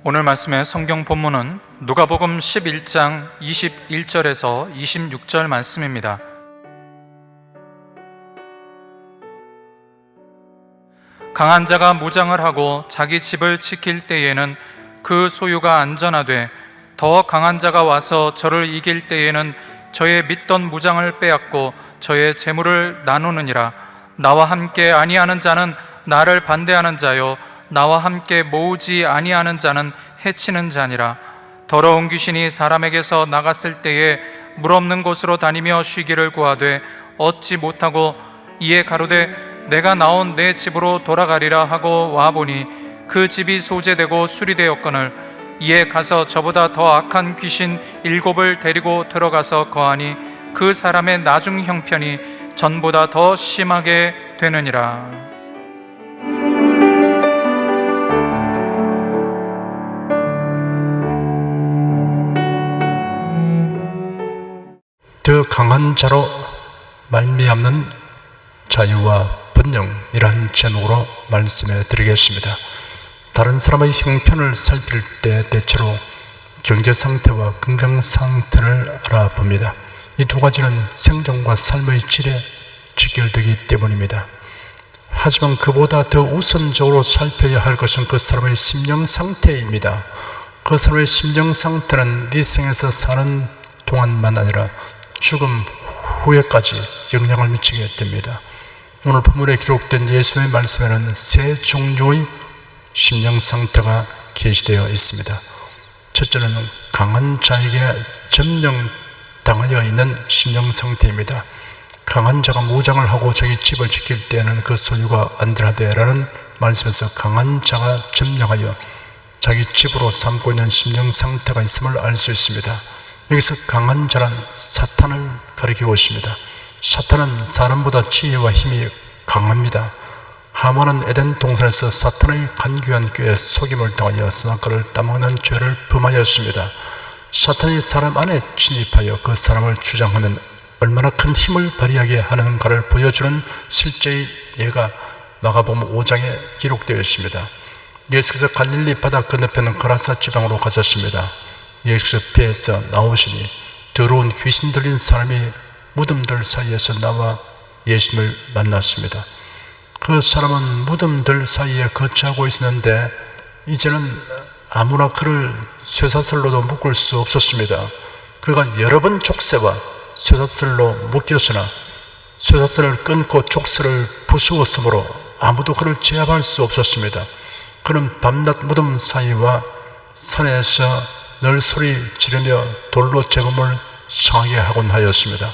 오늘 말씀의 성경 본문은 누가복음 11장 21절에서 26절 말씀입니다. 강한 자가 무장을 하고 자기 집을 지킬 때에는 그 소유가 안전하되 더 강한 자가 와서 저를 이길 때에는 저의 믿던 무장을 빼앗고 저의 재물을 나누느니라. 나와 함께 아니하는 자는 나를 반대하는 자요 나와 함께 모으지 아니하는 자는 해치는 자니라. 더러운 귀신이 사람에게서 나갔을 때에 물 없는 곳으로 다니며 쉬기를 구하되 얻지 못하고 이에 가로되 내가 나온 내 집으로 돌아가리라 하고 와보니 그 집이 소재되고 수리되었거늘 이에 가서 저보다 더 악한 귀신 7을 데리고 들어가서 거하니 그 사람의 나중 형편이 전보다 더 심하게 되느니라. 더 강한 자로 말미암는 자유와 번영이라는 제목으로 말씀해 드리겠습니다. 다른 사람의 형편을 살필 때 대체로 경제 상태와 건강 상태를 알아봅니다. 이 두 가지는 생존과 삶의 질에 직결되기 때문입니다. 하지만 그보다 더 우선적으로 살펴야 할 것은 그 사람의 심령 상태입니다. 그 사람의 심령 상태는 이 생에서 사는 동안만 아니라 죽음 후에까지 영향을 미치게 됩니다. 오늘 본문에 기록된 예수의 말씀에는 세 종류의 심령 상태가 게시되어 있습니다. 첫째는 강한 자에게 점령당하여 있는 심령 상태입니다. 강한 자가 무장을 하고 자기 집을 지킬 때에는 그 소유가 안전하되라는 말씀에서 강한 자가 점령하여 자기 집으로 삼고 있는 심령 상태가 있음을 알 수 있습니다. 여기서 강한 자란 사탄을 가리키고 있습니다. 사탄은 사람보다 지혜와 힘이 강합니다. 하만은 에덴 동산에서 사탄의 간교한 꾀에 속임을 당하여 선악과를 따먹는 죄를 범하였습니다. 사탄이 사람 안에 침입하여 그 사람을 주장하면 얼마나 큰 힘을 발휘하게 하는가를 보여주는 실제의 예가 마가복음 5장에 기록되어 있습니다. 예수께서 갈릴리 바다 건너편 거라사 지방으로 가셨습니다. 예수께서 배에서 나오시니 더러운 귀신 들린 사람이 무덤들 사이에서 나와 예수님을 만났습니다. 그 사람은 무덤들 사이에 거처하고 있었는데 이제는 아무나 그를 쇠사슬로도 묶을 수 없었습니다. 그가 여러 번 족쇄와 쇠사슬로 묶였으나 쇠사슬을 끊고 족쇄를 부수었으므로 아무도 그를 제압할 수 없었습니다. 그는 밤낮 무덤 사이와 산에서 늘 소리 지르며 돌로 재범을 상하게 하곤 하였습니다.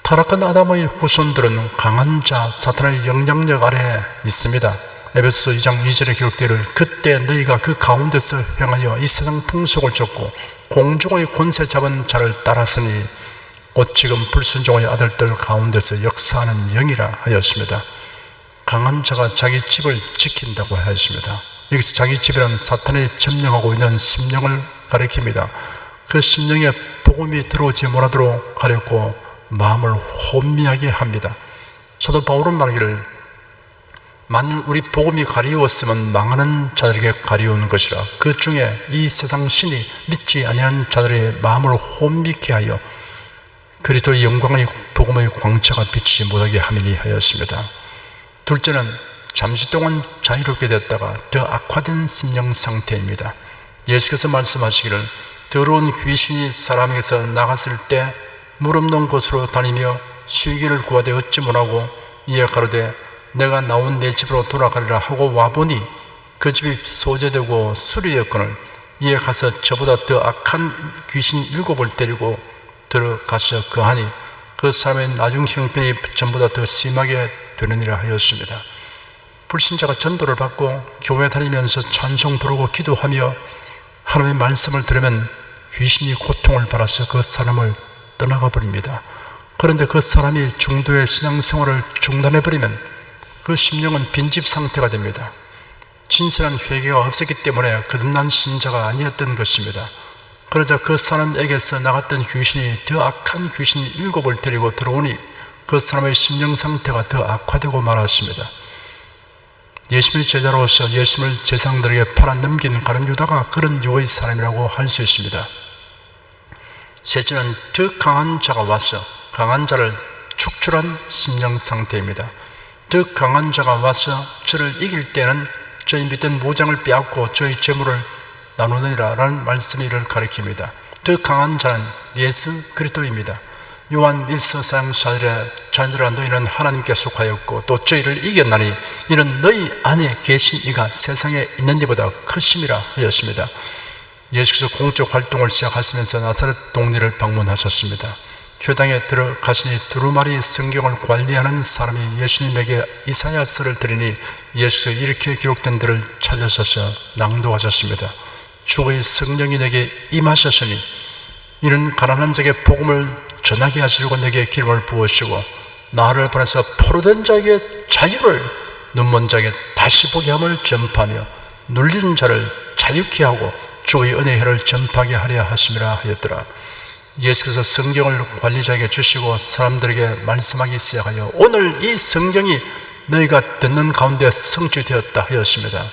타락한 아담의 후손들은 강한 자 사탄의 영향력 아래 있습니다. 에베소 2장 2절에 기록되기를 그때 너희가 그 가운데서 행하여 이 세상 풍속을 쫓고 공중의 권세 잡은 자를 따랐으니 곧 지금 불순종의 아들들 가운데서 역사하는 영이라 하였습니다. 강한 자가 자기 집을 지킨다고 하였습니다. 여기서 자기 집이라는 사탄이 점령하고 있는 심령을 가리킵니다. 그 심령에 복음이 들어오지 못하도록 하려고 마음을 혼미하게 합니다. 사도 바울은 말하기를 만일 우리 복음이 가리웠으면 망하는 자들에게 가리우는 것이라. 그 중에 이 세상 신이 믿지 아니하는 자들의 마음을 혼미케 하여 그리스도의 영광의 복음의 광채가 비치지 못하게 함이니 하였습니다. 둘째는 잠시 동안 자유롭게 됐다가 더 악화된 심령 상태입니다. 예수께서 말씀하시기를 더러운 귀신이 사람에게서 나갔을 때 물 없는 곳으로 다니며 쉬기를 구하되 얻지 못하고 이에 가로되 내가 나온 내 집으로 돌아가리라 하고 와보니 그 집이 소재되고 수리되었거늘 이에 가서 저보다 더 악한 귀신 7을 데리고 들어가서 거하니 그 사람의 나중 형편이 전보다 더 심하게 되느니라 하였습니다. 불신자가 전도를 받고 교회 다니면서 찬송 부르고 기도하며 하나님의 말씀을 들으면 귀신이 고통을 받아서 그 사람을 떠나가 버립니다. 그런데 그 사람이 중도의 신앙생활을 중단해버리면 그 심령은 빈집 상태가 됩니다. 진실한 회개가 없었기 때문에 거듭난 신자가 아니었던 것입니다. 그러자 그 사람에게서 나갔던 귀신이 더 악한 귀신 7을 데리고 들어오니 그 사람의 심령 상태가 더 악화되고 말았습니다. 예수님의 제자로서 예수님을 제사장들에게 팔아넘긴 가룟 유다가 그런 유의 사람이라고 할 수 있습니다. 셋째는 더 강한 자가 와서 강한 자를 축출한 심령 상태입니다. 더 강한 자가 와서 저를 이길 때는 저희 믿던 무장을 빼앗고 저희 재물을 나누느니라 라는 말씀이 이를 가리킵니다. 더 강한 자는 예수 그리스도입니다. 요한 1서 4장 4절에 자녀들아 너희는 하나님께 속하였고 또 저희를 이겼나니 이는 너희 안에 계신 이가 세상에 있는 이보다 크심이라 하였습니다. 예수께서 공적 활동을 시작하시면서 나사렛 동네를 방문하셨습니다. 교당에 들어가시니 두루마리 성경을 관리하는 사람이 예수님에게 이사야서를 드리니 예수께서 이렇게 기록된 들을 찾으셔서 낭독하셨습니다. 주의 성령이 내게 임하셨으니 이는 가난한 자에게 복음을 전하게 하시려고 내게 기름을 부으시고 나를 보내서 포로된 자에게 자유를, 눈먼 자에게 다시 보게 함을 전파하며 눌리는 자를 자유케 하고 주의 은혜의 해를 전파하게 하려 하심이라 하였더라. 예수께서 성경을 관리자에게 주시고 사람들에게 말씀하기 시작하여 오늘 이 성경이 너희가 듣는 가운데 성취되었다 하였습니다.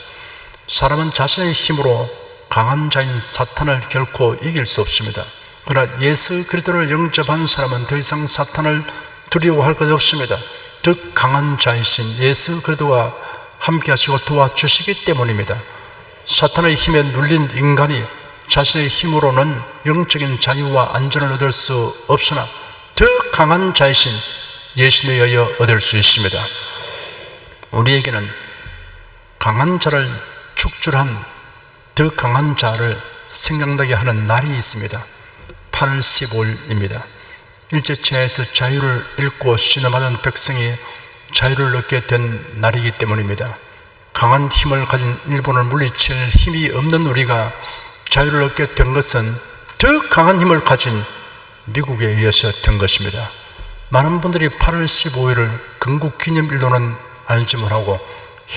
사람은 자신의 힘으로 강한 자인 사탄을 결코 이길 수 없습니다. 그러나 예수 그리스도를 영접한 사람은 더 이상 사탄을 두려워할 것 없습니다. 더 강한 자이신 예수 그리스도와 함께 하시고 도와주시기 때문입니다. 사탄의 힘에 눌린 인간이 자신의 힘으로는 영적인 자유와 안전을 얻을 수 없으나 더 강한 자이신 예수님에 의하여 얻을 수 있습니다. 우리에게는 강한 자를 축출한 더 강한 자를 생각나게 하는 날이 있습니다. 8월 15일입니다. 일제체에서 자유를 잃고 신음하던 백성이 자유를 얻게 된 날이기 때문입니다. 강한 힘을 가진 일본을 물리칠 힘이 없는 우리가 자유를 얻게 된 것은 더 강한 힘을 가진 미국에 의해서 된 것입니다. 많은 분들이 8월 15일을 건국기념일로는 알지 못하고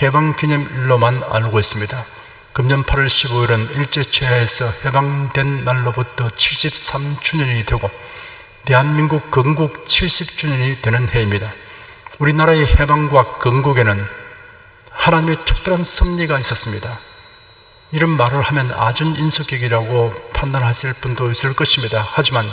해방기념일로만 알고 있습니다. 금년 8월 15일은 일제체에서 해방된 날로부터 73주년이 되고 대한민국 건국 70주년이 되는 해입니다. 우리나라의 해방과 건국에는 하나님의 특별한 섭리가 있었습니다. 이런 말을 하면 아준인수격이라고 판단하실 분도 있을 것입니다. 하지만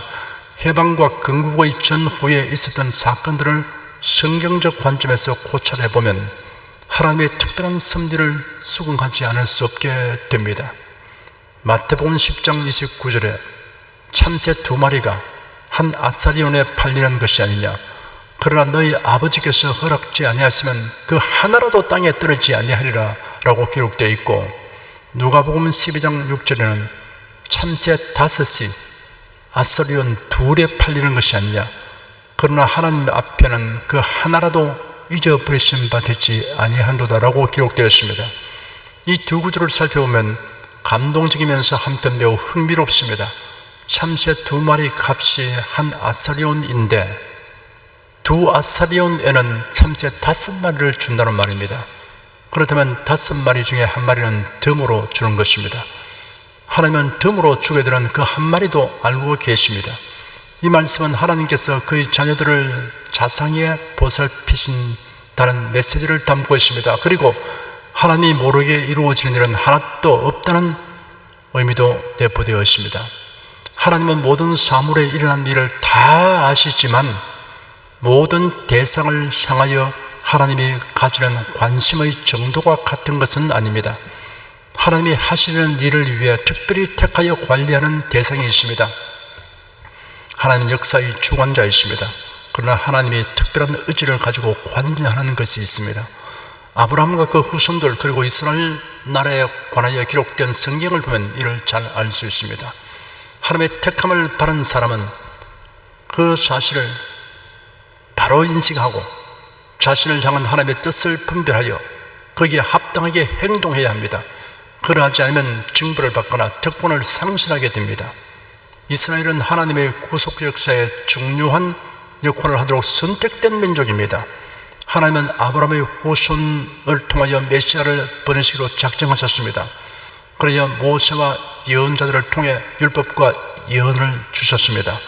해방과 건국의 전후에 있었던 사건들을 성경적 관점에서 고찰해보면 하나님의 특별한 섭리를 수긍하지 않을 수 없게 됩니다. 마태복음 10장 29절에 참새 2마리가 한 아사리온에 팔리는 것이 아니냐, 그러나 너희 아버지께서 허락지 아니하시면 그 하나라도 땅에 떨어지지 아니하리라 라고 기록되어 있고, 누가복음 12장 6절에는 참새 5이 아사리온 2에 팔리는 것이 아니냐, 그러나 하나님 앞에는 그 하나라도 잊어버리심 받지 아니한도다 라고 기록되었습니다. 이 두 구절을 살펴보면 감동적이면서 한편 매우 흥미롭습니다. 참새 2마리 값이 한 아사리온인데 두 아사리온에는 참새 5마리를 준다는 말입니다. 그렇다면 5마리 중에 한 마리는 덤으로 주는 것입니다. 하나님은 덤으로 주게 되는 그 한 마리도 알고 계십니다. 이 말씀은 하나님께서 그의 자녀들을 자상히 보살피신다는 메시지를 담고 있습니다. 그리고 하나님이 모르게 이루어지는 일은 하나도 없다는 의미도 내포되어 있습니다. 하나님은 모든 사물에 일어난 일을 다 아시지만 모든 대상을 향하여 하나님이 가지는 관심의 정도가 같은 것은 아닙니다. 하나님이 하시는 일을 위해 특별히 택하여 관리하는 대상이 있습니다. 하나님은 역사의 주관자이십니다. 그러나 하나님이 특별한 의지를 가지고 관리하는 것이 있습니다. 아브라함과 그 후손들 그리고 이스라엘 나라에 관하여 기록된 성경을 보면 이를 잘 알 수 있습니다. 하나님의 택함을 받은 사람은 그 사실을 바로 인식하고 자신을 향한 하나님의 뜻을 분별하여 거기에 합당하게 행동해야 합니다. 그러하지 않으면 징벌을 받거나 특권을 상실하게 됩니다. 이스라엘은 하나님의 구속 역사에 중요한 역할을 하도록 선택된 민족입니다. 하나님은 아브라함의 후손을 통하여 메시아를 보내시기로 작정하셨습니다. 그러여 모세와 예언자들을 통해 율법과 예언을 주셨습니다.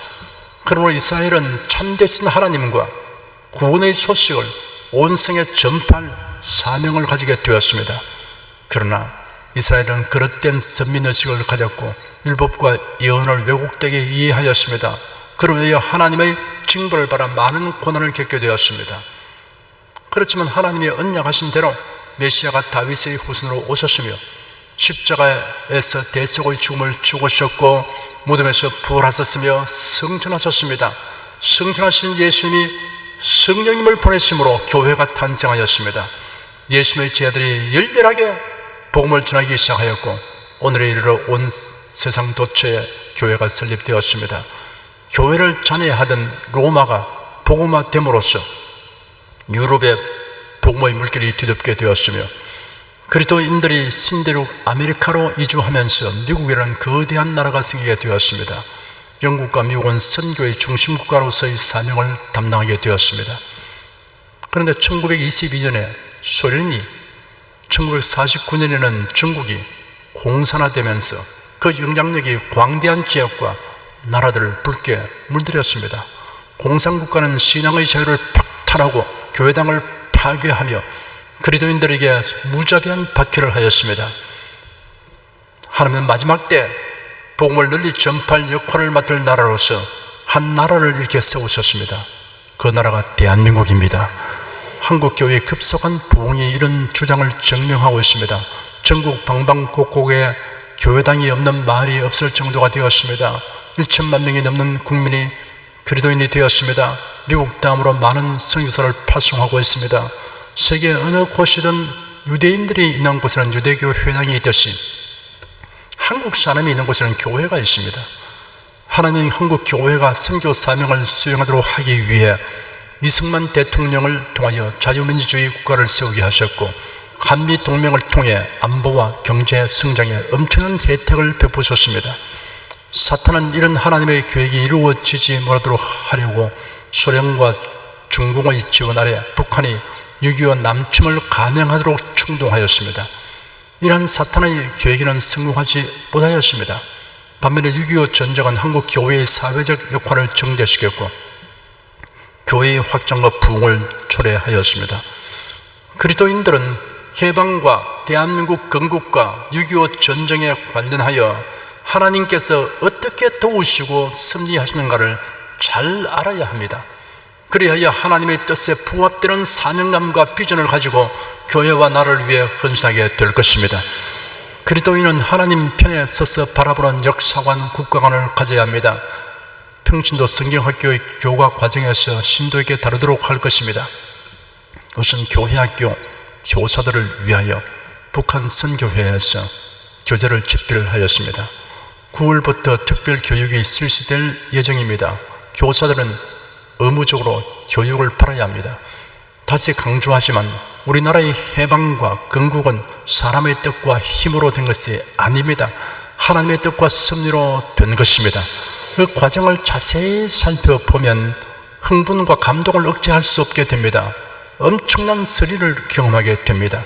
그러므로 이스라엘은 참되신 하나님과 구원의 소식을 온 성에 전파할 사명을 가지게 되었습니다. 그러나 이스라엘은 그릇된 선민의식을 가졌고 율법과 예언을 왜곡되게 이해하였습니다. 그로 인하여 하나님의 징벌을 받아 많은 고난을 겪게 되었습니다. 그렇지만 하나님이 언약하신 대로 메시아가 다윗의 후손으로 오셨으며 십자가에서 대속의 죽음을 죽으셨고 무덤에서 부활하셨으며 승천하셨습니다. 승천하신 예수님이 성령님을 보내심으로 교회가 탄생하였습니다. 예수님의 제자들이 열렬하게 복음을 전하기 시작하였고 오늘에 이르러 온 세상 도처에 교회가 설립되었습니다. 교회를 잔해하던 로마가 복음화됨으로써 유럽의 복음의 물길이 뒤덮게 되었으며 그리스도인들이 신대륙 아메리카로 이주하면서 미국이라는 거대한 나라가 생기게 되었습니다. 영국과 미국은 선교의 중심국가로서의 사명을 담당하게 되었습니다. 그런데 1922년에 소련이, 1949년에는 중국이 공산화되면서 그 영향력이 광대한 지역과 나라들을 붉게 물들였습니다. 공산국가는 신앙의 자유를 박탈하고 교회당을 파괴하며 그리스도인들에게 무자비한 박해를 하였습니다. 하나님은 마지막 때 복음을 널리 전파할 역할을 맡을 나라로서 한 나라를 이렇게 세우셨습니다. 그 나라가 대한민국입니다. 한국교회의 급속한 부흥이 이런 주장을 증명하고 있습니다. 전국 방방곡곡에 교회당이 없는 마을이 없을 정도가 되었습니다. 1천만 명이 넘는 국민이 그리스도인이 되었습니다. 미국 다음으로 많은 선교사를 파송하고 있습니다. 세계 어느 곳이든 유대인들이 있는 곳에는 유대교 회당이 있듯이 한국 사람이 있는 곳에는 교회가 있습니다. 하나님은 한국 교회가 선교 사명을 수행하도록 하기 위해 이승만 대통령을 통하여 자유민주주의 국가를 세우게 하셨고 한미동맹을 통해 안보와 경제 성장에 엄청난 혜택을 베푸셨습니다. 사탄은 이런 하나님의 계획이 이루어지지 못하도록 하려고 소련과 중공의 지원 아래 북한이 6.25 남침을 감행하도록 충동하였습니다. 이러한 사탄의 계획에는 성공하지 못하였습니다. 반면에 6.25 전쟁은 한국 교회의 사회적 역할을 증대시켰고 교회의 확장과 부흥을 초래하였습니다. 그리스도인들은 해방과 대한민국 건국과 6.25 전쟁에 관련하여 하나님께서 어떻게 도우시고 섭리하시는가를 잘 알아야 합니다. 그리하여 하나님의 뜻에 부합되는 사명감과 비전을 가지고 교회와 나라를 위해 헌신하게 될 것입니다. 그리스도인은 하나님 편에 서서 바라보는 역사관, 국가관을 가져야 합니다. 평신도 성경학교의 교과 과정에서 심도 있게 다루도록 할 것입니다. 우선 교회학교 교사들을 위하여 북한 선교회에서 교재를 집필하였습니다. 9월부터 특별 교육이 실시될 예정입니다. 교사들은 의무적으로 교육을 받아야 합니다. 다시 강조하지만 우리나라의 해방과 건국은 사람의 뜻과 힘으로 된 것이 아닙니다. 하나님의 뜻과 섭리로 된 것입니다. 그 과정을 자세히 살펴보면 흥분과 감동을 억제할 수 없게 됩니다. 엄청난 스릴을 경험하게 됩니다.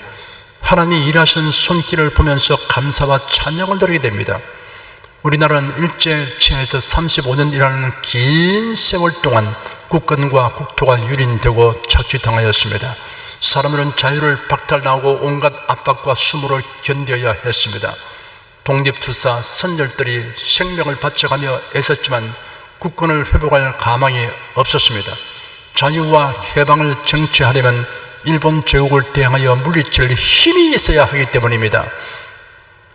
하나님이 일하시는 손길을 보면서 감사와 찬양을 드리게 됩니다. 우리나라는 일제치하에서 35년이라는 긴 세월 동안 국권과 국토가 유린되고 착취당하였습니다. 사람들은 자유를 박탈당하고 온갖 압박과 수모를 견뎌야 했습니다. 독립투사 선열들이 생명을 바쳐가며 애썼지만 국권을 회복할 가망이 없었습니다. 자유와 해방을 쟁취하려면 일본 제국을 대항하여 물리칠 힘이 있어야 하기 때문입니다.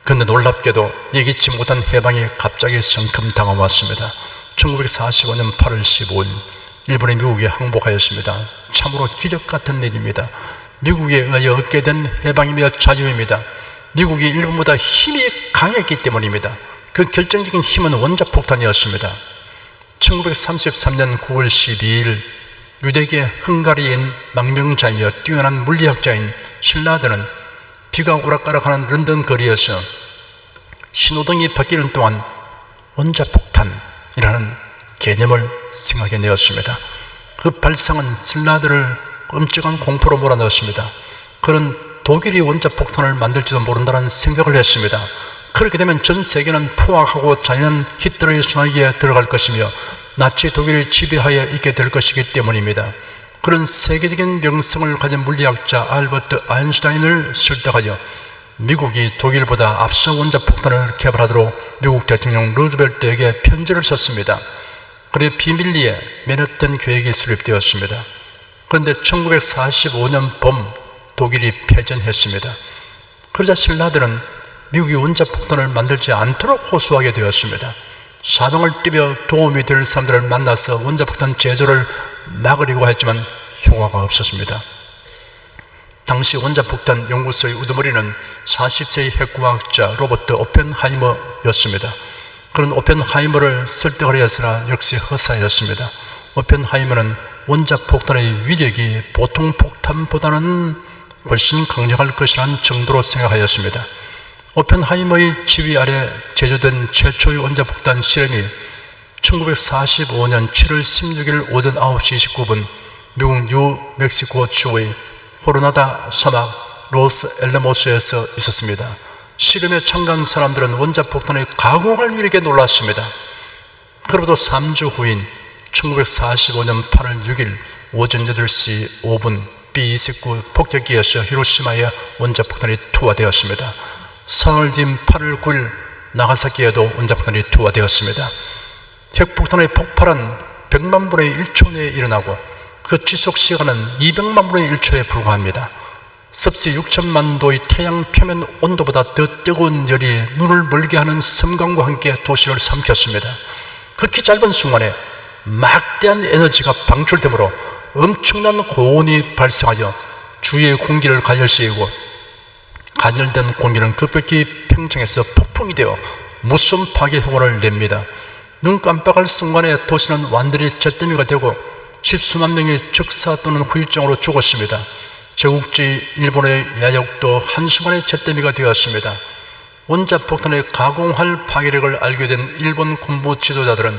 그런데 놀랍게도 예기치 못한 해방이 갑자기 성큼 다가왔습니다. 1945년 8월 15일 일본이 미국에 항복하였습니다. 참으로 기적 같은 일입니다. 미국에 의하여 얻게 된 해방이며 자유입니다. 미국이 일본보다 힘이 강했기 때문입니다. 그 결정적인 힘은 원자폭탄이었습니다. 1933년 9월 12일 유대계 헝가리인 망명자이며 뛰어난 물리학자인 신라드는 비가 오락가락하는 런던 거리에서 신호등이 바뀌는 동안 원자폭탄이라는 개념을 생각해내었습니다. 그 발상은 신라드를 끔찍한 공포로 몰아넣었습니다. 그런 독일이 원자폭탄을 만들지도 모른다는 생각을 했습니다. 그렇게 되면 전 세계는 포악하고 잔인한 히틀러의 손아귀에 들어갈 것이며 나치 독일의 지배하에 있게 될 것이기 때문입니다. 그런 세계적인 명성을 가진 물리학자 알버트 아인슈타인을 설득하여 미국이 독일보다 앞서 원자폭탄을 개발하도록 미국 대통령 루즈벨트에게 편지를 썼습니다. 그리고 비밀리에 맨해튼 계획이 수립되었습니다. 그런데 1945년 봄 독일이 패전했습니다. 그러자 신라들은 미국이 원자폭탄을 만들지 않도록 호소하게 되었습니다. 사방을 뛰며 도움이 될 사람들을 만나서 원자폭탄 제조를 막으려고 했지만 효과가 없었습니다. 당시 원자폭탄 연구소의 우두머리는 40세의 핵과학자 로버트 오펜하이머였습니다. 그런 오펜하이머를 설득하려 했으나 역시 허사였습니다. 오펜하이머는 원자폭탄의 위력이 보통 폭탄보다는 훨씬 강력할 것이라는 정도로 생각하였습니다. 오펜하이머의 지휘 아래 제조된 최초의 원자폭탄 실험이 1945년 7월 16일 오전 9시 29분 미국 뉴멕시코 주의 호르나다 사막 로스 엘레모스에서 있었습니다. 실험에 참가한 사람들은 원자폭탄의 가공할 위력에 놀랐습니다. 그로부터 3주 후인 1945년 8월 6일 오전 8시 5분 B-29 폭격기에서 히로시마에 원자폭탄이 투하되었습니다. 사흘 뒤인 8월 9일 나가사키에도 원자폭탄이 투하되었습니다. 핵폭탄의 폭발은 100만 분의 1초 내에 일어나고 그 지속 시간은 200만 분의 1초에 불과합니다. 섭씨 6천만 도의 태양 표면 온도보다 더 뜨거운 열이 눈을 멀게 하는 섬광과 함께 도시를 삼켰습니다. 그렇게 짧은 순간에 막대한 에너지가 방출되므로 엄청난 고온이 발생하여 주위의 공기를 가열시키고 간열된 공기는 급격히 팽창해서 폭풍이 되어 무슨 파괴 효과를 냅니다. 눈 깜빡할 순간에 도시는 완전히 잿더미가 되고 십수만 명이 적사 또는 후유증으로 죽었습니다. 제국주의 일본의 야역도 한순간에 잿더미가 되었습니다. 원자폭탄의 가공할 파괴력을 알게 된 일본 군부 지도자들은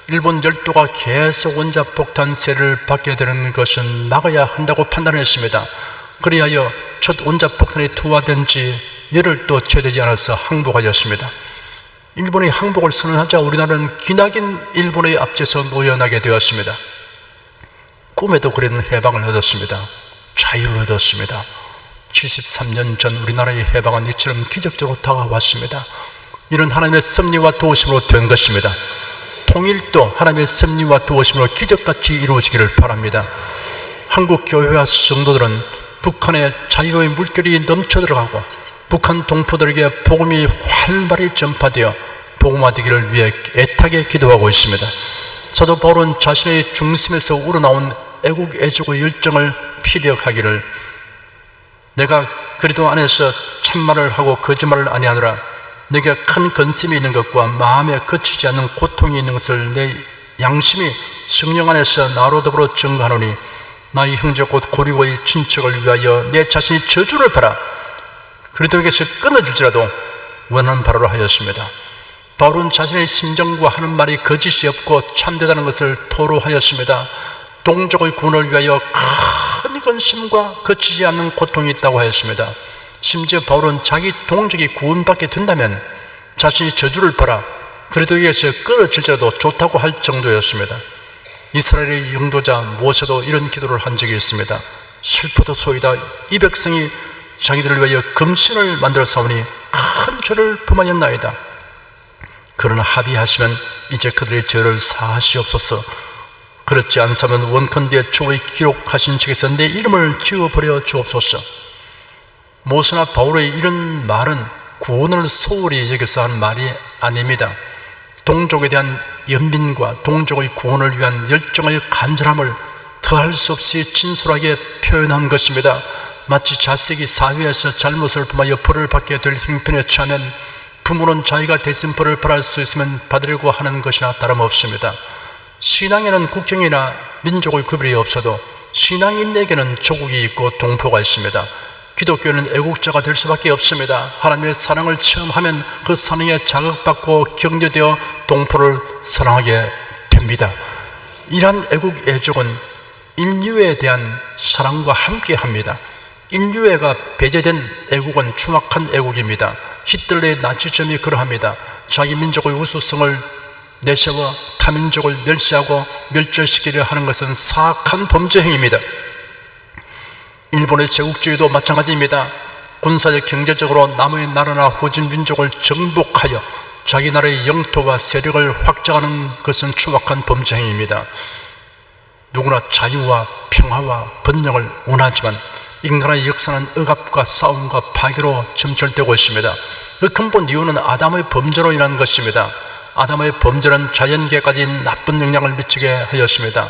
일본 열도가 계속 원자폭탄세를 받게 되는 것은 막아야 한다고 판단했습니다. 그리하여 첫 원자폭탄이 투하된 지 열흘도 채 되지 않아서 항복하였습니다. 일본이 항복을 선언하자 우리나라는 기나긴 일본의 앞에서 노연하게 되었습니다. 꿈에도 그리는 해방을 얻었습니다. 자유를 얻었습니다. 73년 전 우리나라의 해방은 이처럼 기적적으로 다가왔습니다. 이런 하나님의 섭리와 도우심으로 된 것입니다. 통일도 하나님의 섭리와 도우심으로 기적같이 이루어지기를 바랍니다. 한국 교회와 성도들은 북한의 자유의 물결이 넘쳐들어가고 북한 동포들에게 복음이 활발히 전파되어 복음화되기를 위해 애타게 기도하고 있습니다. 사도 바울은 자신의 중심에서 우러나온 애국 애족의 열정을 피력하기를 내가 그리스도 안에서 참말을 하고 거짓말을 아니하노라 내게 큰 근심이 있는 것과 마음에 거치지 않는 고통이 있는 것을 내 양심이 성령 안에서 나로 더불어 증거하노니 나의 형제 곧 고리고의 친척을 위하여 내 자신이 저주를 받아 그리스도에게서 끊어질지라도 원하는 바로로 하였습니다. 바울은 자신의 심정과 하는 말이 거짓이 없고 참되다는 것을 토로하였습니다. 동족의 구원을 위하여 큰 근심과 거치지 않는 고통이 있다고 하였습니다. 심지어 바울은 자기 동족이 구원받게 된다면 자신이 저주를 받아 그리스도에게서 끊어질지라도 좋다고 할 정도였습니다. 이스라엘의 영도자 모세도 이런 기도를 한 적이 있습니다. 슬프도 소이다 이 백성이 자기들을 위하여 금신을 만들어 싸우니 큰 죄를 범하였나이다. 그러나 합의하시면 이제 그들의 죄를 사하시옵소서. 그렇지 않으면 원컨대 주의 기록하신 책에서 내 이름을 지워버려 주옵소서. 모세나 바울의 이런 말은 구원을 소홀히 여겨서 한 말이 아닙니다. 동족에 대한 연민과 동족의 구원을 위한 열정의 간절함을 더할 수 없이 진솔하게 표현한 것입니다. 마치 자식이 사회에서 잘못을 범하여 벌을 받게 될 형편에 처하면 부모는 자기가 대신 벌을 받을 수 있으면 받으려고 하는 것이나 다름없습니다. 신앙에는 국경이나 민족의 구별이 없어도 신앙인에게는 조국이 있고 동포가 있습니다. 기독교는 애국자가 될 수밖에 없습니다. 하나님의 사랑을 체험하면 그 사랑에 자극받고 격려되어 동포를 사랑하게 됩니다. 이러한 애국 애족은 인류에 대한 사랑과 함께합니다. 인류애가 배제된 애국은 추악한 애국입니다. 히틀러의 나치즘이 그러합니다. 자기 민족의 우수성을 내세워 타민족을 멸시하고 멸절시키려 하는 것은 사악한 범죄 행위입니다. 일본의 제국주의도 마찬가지입니다. 군사적 경제적으로 남의 나라나 후진 민족을 정복하여 자기 나라의 영토와 세력을 확장하는 것은 추악한 범죄 행위입니다. 누구나 자유와 평화와 번영을 원하지만 인간의 역사는 억압과 싸움과 파괴로 점철되고 있습니다. 그 근본 이유는 아담의 범죄로 인한 것입니다. 아담의 범죄는 자연계까지 나쁜 영향을 미치게 하였습니다.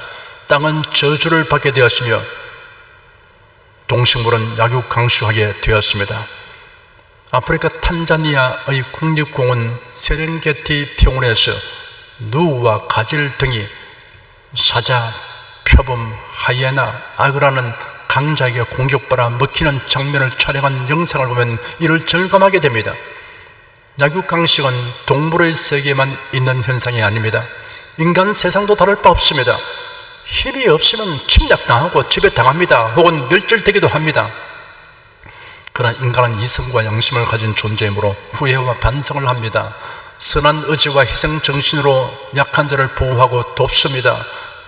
땅은 저주를 받게 되었으며 동식물은 약육강수하게 되었습니다. 아프리카 탄자니아의 국립공원 세렝게티 평원에서 누와 가젤 등이 사자, 표범, 하이에나, 악어라는 강자에게 공격받아 먹히는 장면을 촬영한 영상을 보면 이를 절감하게 됩니다. 약육강식은 동물의 세계에만 있는 현상이 아닙니다. 인간 세상도 다를 바 없습니다. 힘이 없으면 침략당하고 지배당합니다. 혹은 멸절되기도 합니다. 그러나 인간은 이성과 양심을 가진 존재이므로 후회와 반성을 합니다. 선한 의지와 희생정신으로 약한 자를 보호하고 돕습니다.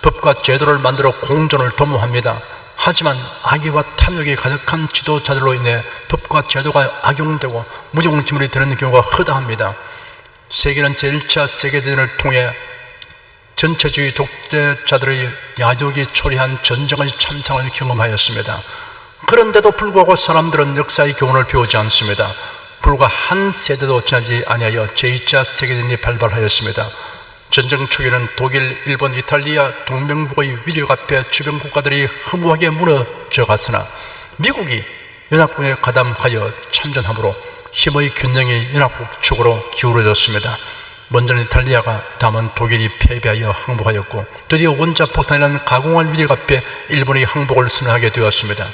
법과 제도를 만들어 공존을 도모합니다. 하지만 악의와 탐욕이 가득한 지도자들로 인해 법과 제도가 악용되고 무용지물이 되는 경우가 허다합니다. 세계는 제1차 세계대전을 통해 전체주의 독재자들의 야욕이 초래한 전쟁의 참상을 경험하였습니다. 그런데도 불구하고 사람들은 역사의 교훈을 배우지 않습니다. 불과 한 세대도 지나지 아니하여 제2차 세계대전이 발발하였습니다. 전쟁 초기에는 독일, 일본, 이탈리아 동맹국의 위력 앞에 주변 국가들이 허무하게 무너져 갔으나 미국이 연합군에 가담하여 참전함으로 힘의 균형이 연합국 쪽으로 기울어졌습니다. 먼저는 이탈리아가, 다음은 독일이 패배하여 항복하였고 드디어 원자폭탄이라는 가공할 위력 앞에 일본이 항복을 선언하게 되었습니다.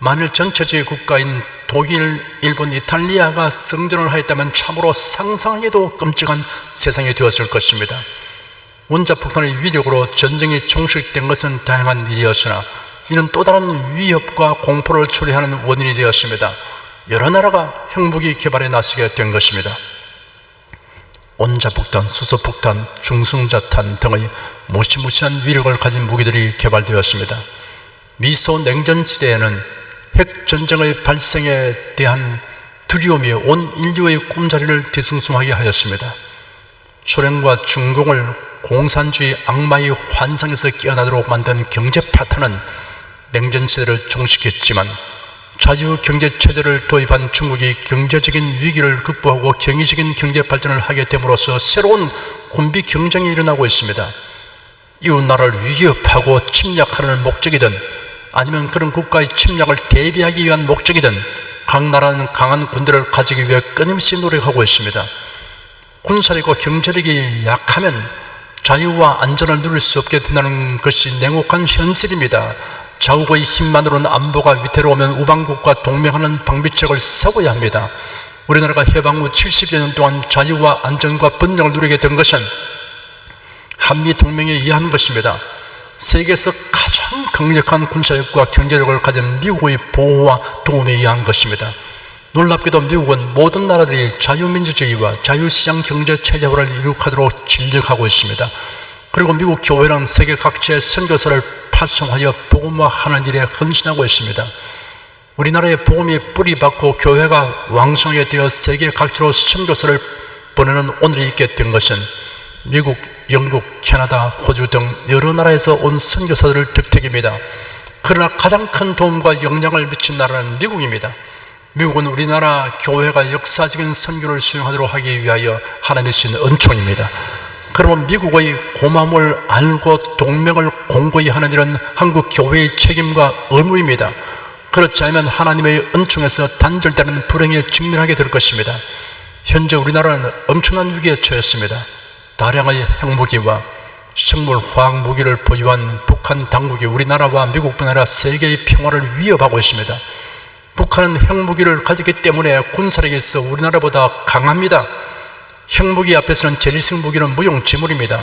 만일 전체주의 국가인 독일, 일본, 이탈리아가 승전을 하였다면 참으로 상상하기도 끔찍한 세상이 되었을 것입니다. 원자폭탄의 위력으로 전쟁이 종식된 것은 다양한 일이었으나 이는 또 다른 위협과 공포를 초래하는 원인이 되었습니다. 여러 나라가 핵무기 개발에 나서게 된 것입니다. 원자폭탄, 수소폭탄, 중성자탄 등의 무시무시한 위력을 가진 무기들이 개발되었습니다. 미소 냉전 시대에는 핵전쟁의 발생에 대한 두려움이 온 인류의 꿈자리를 뒤숭숭하게 하였습니다. 소련과 중공을 공산주의 악마의 환상에서 깨어나도록 만든 경제 파탄은 냉전시대를 종식했지만 자유경제체제를 도입한 중국이 경제적인 위기를 극복하고 경이적인 경제 발전을 하게 됨으로써 새로운 군비 경쟁이 일어나고 있습니다. 이웃나라를 위협하고 침략하는 목적이든 아니면 그런 국가의 침략을 대비하기 위한 목적이든 각 나라는 강한 군대를 가지기 위해 끊임없이 노력하고 있습니다. 군사력과 경제력이 약하면 자유와 안전을 누릴 수 없게 된다는 것이 냉혹한 현실입니다. 자국의 힘만으로는 안보가 위태로우면 우방국과 동맹하는 방비책을 세워야 합니다. 우리나라가 해방 후 70여 년 동안 자유와 안전과 번영을 누리게 된 것은 한미동맹에 의한 것입니다. 세계에서 가장 강력한 군사력과 경제력을 가진 미국의 보호와 도움에 의한 것입니다. 놀랍게도 미국은 모든 나라들이 자유민주주의와 자유시장 경제체제화를 이룩하도록 진력하고 있습니다. 그리고 미국 교회는 세계 각지의 선교사를 파송하여 복음화하는 일에 헌신하고 있습니다. 우리나라의 복음이 뿌리박고 교회가 왕성하게 되어 세계 각지로 선교사를 보내는 오늘이 있게 된 것은 미국, 영국, 캐나다, 호주 등 여러 나라에서 온 선교사들의 덕택입니다. 그러나 가장 큰 도움과 영향을 미친 나라는 미국입니다. 미국은 우리나라 교회가 역사적인 선교를 수행하도록 하기 위하여 하나님이 주신 은총입니다. 그러면 미국의 고마움을 알고 동맹을 공고히 하는 일은 한국 교회의 책임과 의무입니다. 그렇지 않으면 하나님의 은총에서 단절되는 불행에 직면하게 될 것입니다. 현재 우리나라는 엄청난 위기에 처했습니다. 다량의 핵무기와 생물 화학 무기를 보유한 북한 당국이 우리나라와 미국뿐 아니라 세계의 평화를 위협하고 있습니다. 북한은 핵무기를 가졌기 때문에 군사력에 있어 우리나라보다 강합니다. 핵무기 앞에서는 제리식 무기는 무용지물입니다.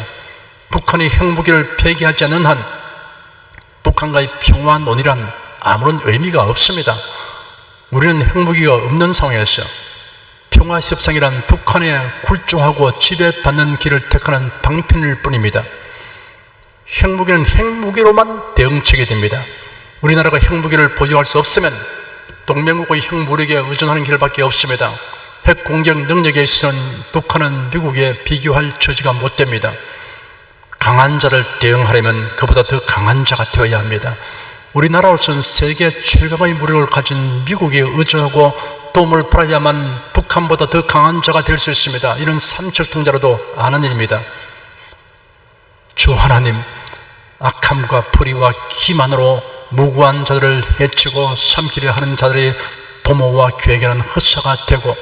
북한이 핵무기를 폐기하지 않는 한 북한과의 평화 논의란 아무런 의미가 없습니다. 우리는 핵무기가 없는 상황에서 평화 협상이란 북한의 굴종하고 지배받는 길을 택하는 방편일 뿐입니다. 핵무기는 핵무기로만 대응책이 됩니다. 우리나라가 핵무기를 보유할 수 없으면 동맹국의 핵무력에 의존하는 길밖에 없습니다. 핵공격 능력에 있어서는 북한은 미국에 비교할 처지가 못 됩니다. 강한 자를 대응하려면 그보다 더 강한 자가 되어야 합니다. 우리나라로서는 세계 최강의 무력을 가진 미국에 의존하고 도움을 받아야만 북한보다 더 강한 자가 될 수 있습니다. 이런 삼척통자로도 아는 일입니다. 주 하나님, 악함과 불의와 기만으로 무고한 자들을 해치고 삼키려 하는 자들의 도모와 계획에는 헛사가 되고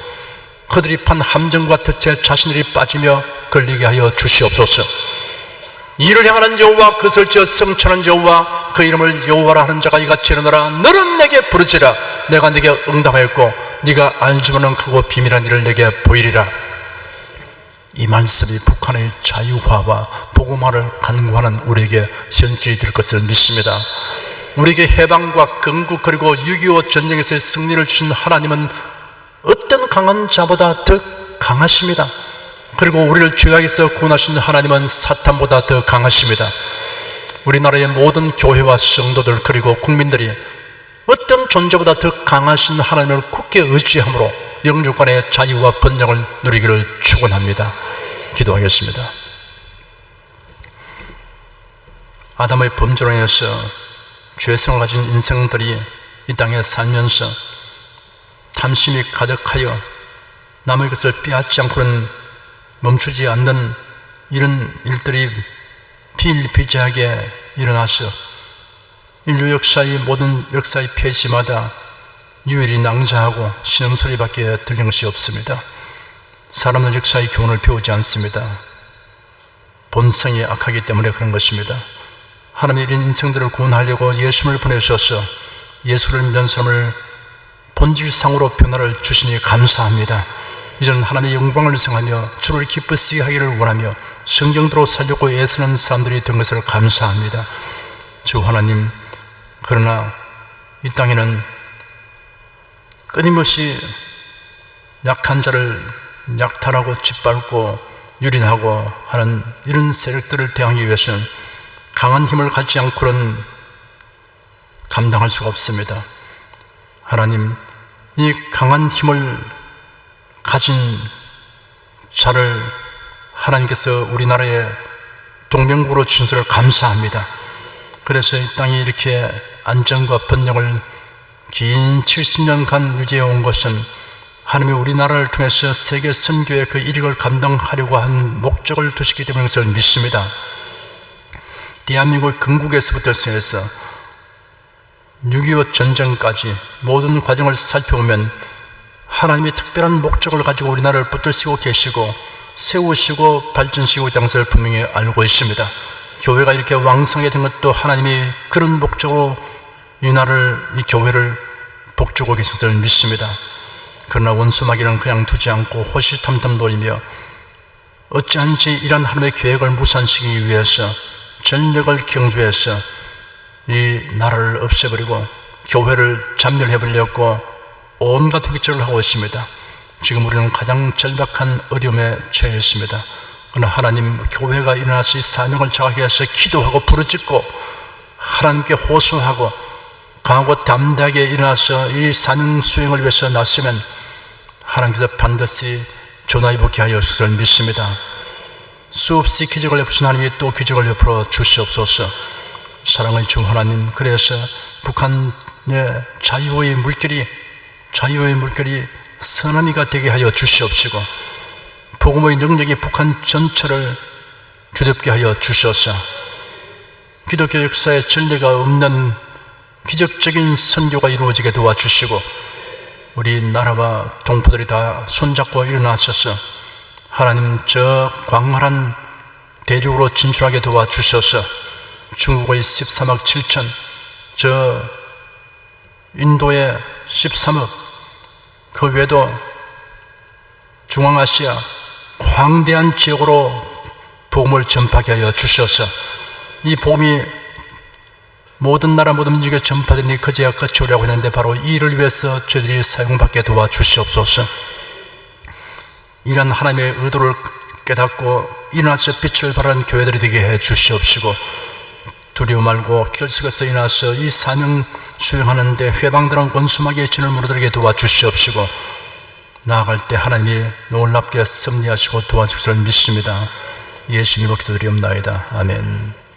그들이 판 함정과 덫에 자신들이 빠지며 걸리게 하여 주시옵소서. 이를 향하는 여호와, 그 설지어 성천한 여호와, 그 이름을 여호와라 하는 자가 이같이 일어나라. 너는 내게 부르지라. 내가 네게 응답하였고 네가 알지만은 크고 비밀한 일을 내게 보이리라. 이 말씀이 북한의 자유화와 복음화를 간구하는 우리에게 현실이 될 것을 믿습니다. 우리에게 해방과 건국 그리고 6.25 전쟁에서의 승리를 주신 하나님은 어떤 강한 자보다 더 강하십니다. 그리고 우리를 죄악에서 구원하신 하나님은 사탄보다 더 강하십니다. 우리나라의 모든 교회와 성도들 그리고 국민들이 어떤 존재보다 더 강하신 하나님을 굳게 의지함으로 영주간의 자유와 번영을 누리기를 축원합니다. 기도하겠습니다. 아담의 범죄로 인해서 죄성을 가진 인생들이 이 땅에 살면서 탐심이 가득하여 남의 것을 빼앗지 않고는 멈추지 않는 이런 일들이 비일비재하게 일어나서 인류 역사의 모든 역사의 페이지마다 유일히 낭자하고 신음소리밖에 들리는 것이 없습니다. 사람은 역사의 교훈을 배우지 않습니다. 본성이 악하기 때문에 그런 것입니다. 하나님이 이런 인생들을 구원하려고 예수를 보내주셔서 예수를 믿는 사람을 본질상으로 변화를 주시니 감사합니다. 이제는 하나님의 영광을 생하며 주를 기쁘시게 하기를 원하며 성경대로 살려고 애쓰는 사람들이 된 것을 감사합니다. 주 하나님, 그러나 이 땅에는 끊임없이 약한 자를 약탈하고 짓밟고 유린하고 하는 이런 세력들을 대항하기 위해서는 강한 힘을 갖지 않고는 감당할 수가 없습니다. 하나님, 이 강한 힘을 가진 자를 하나님께서 우리나라에 동맹국으로 주신 것을 감사합니다. 그래서 이 땅이 이렇게 안정과 번영을 긴 70년간 유지해 온 것은 하나님이 우리나라를 통해서 세계 선교의 그 일익을 감당하려고 한 목적을 두시기 때문에 그것을 믿습니다. 대한민국 건국에서부터 시작해서 6.25 전쟁까지 모든 과정을 살펴보면 하나님이 특별한 목적을 가지고 우리나라를 붙드시고 계시고 세우시고 발전시키고 있다는 것을 분명히 알고 있습니다. 교회가 이렇게 왕성하게 된 것도 하나님이 그런 목적으로 이 교회를 복주고 계신 것을 믿습니다. 그러나 원수마귀는 그냥 두지 않고 호시탐탐 노리며 어찌한지 이런 하나님의 계획을 무산시키기 위해서 전력을 경주해서 이 나라를 없애버리고 교회를 잔멸해버리려고 온갖 회기죄를 하고 있습니다. 지금 우리는 가장 절박한 어려움에 처해 있습니다. 그러나 하나님, 교회가 일어나서 이 사명을 자각하기 위해서 기도하고 부르짖고 하나님께 호소하고 강하고 담대하게 일어나서 이 사명 수행을 위해서 나서면 하나님께서 반드시 전화위복케 하여 주시를 믿습니다. 수없이 기적을 베푸신 하나님이 또 기적을 베풀어 주시옵소서. 사랑의 주 하나님, 그래서 북한의 자유의 물결이 선언이가 되게 하여 주시옵시고 복음의 능력이 북한 전체를 주렵게 하여 주셔서 기독교 역사에 전례가 없는 기적적인 선교가 이루어지게 도와주시고 우리 나라와 동포들이 다 손잡고 일어나셔서 하나님 저 광활한 대륙으로 진출하게 도와주셔서 중국의 13억 7천, 저 인도의 13억, 그 외에도 중앙아시아 광대한 지역으로 복음을 전파하게 하여 주셔서 이 복음이 모든 나라 모든 민족에 전파되니 그제야 끝이 오려고 했는데 바로 이 일을 위해서 저희들이 사용받게 도와주시옵소서. 이런 하나님의 의도를 깨닫고 일어나서 빛을 발하는 교회들이 되게 해 주시옵시고, 두려워 말고 결석에서 일어나서 이 사명 수행하는데 회방들은 원수마귀의 진을 무너뜨리게 도와주시옵시고, 나아갈 때 하나님이 놀랍게 승리하시고 도와주실 줄 믿습니다. 예수님으로 기도드리옵나이다. 아멘.